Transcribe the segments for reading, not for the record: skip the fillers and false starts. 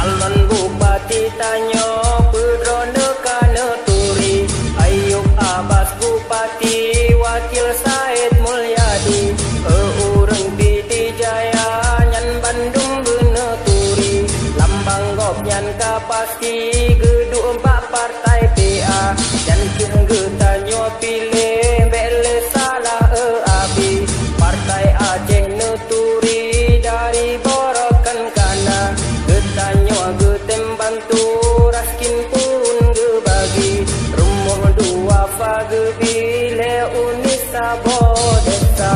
calon bupati Tanyo Pedrone Kana Turi, Ayub Abbas Bupati, Wakil Said Mulyadi, Urang Piti Jaya Nyan Bandung Bena Turi, Lambang Gop Nyan Kapasti Gedung Empat Partai PA, Nyan Kengge Tanyo Pilih Bele Salah Abi, Partai Aceh Neturi dari Borokan Kana, Getanyo Getem Bantu Raskin pun gebagi, Rumuh dua Fage Bile Unisa Bodesa.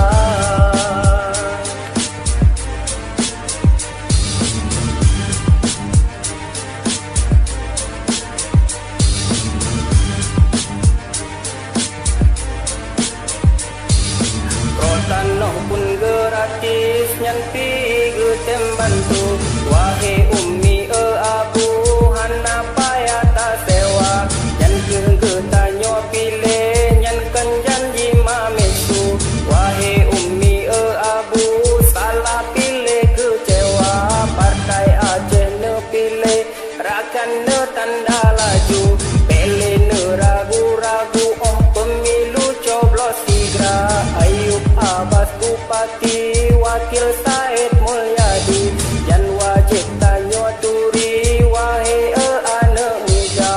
Tanah pun gratis nyan pi getem bantu, wahai ummi abu hana payah tak sewa, nyan ke tanyo pilih nyan kan janji mamesu, wahai ummi abu salah pilih kecewa, partai Aceh ne pilih rakan ne tanda laju, pilih ne ragu-ragu oh pemilu coblos tiga. Ayub Abbas Bupati, Wakil Said Mulyadi, Yan wajib Tanyo Turi, wahai anak muda.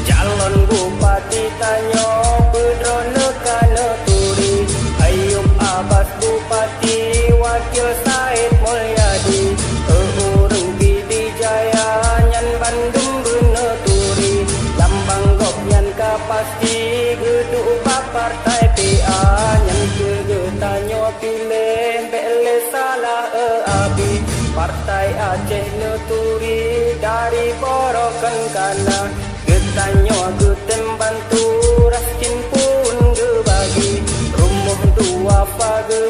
Calon Bupati Tanyo Pedrone Kana Turi, Ayub Abbas Bupati, Wakil Said Mulyadi, Urang Piti Jaya Nyan Bandung Bena Turi, Lambang Gop Nyan Kapasti Gedung Partai PA, Nyan Kege Tanyo Pilih Bele Salah Abi, Partai Aceh Neturi dari Borokan Kana, Getanyo Getem Bantu Raskin pun gebagi, Rumuh dua Fage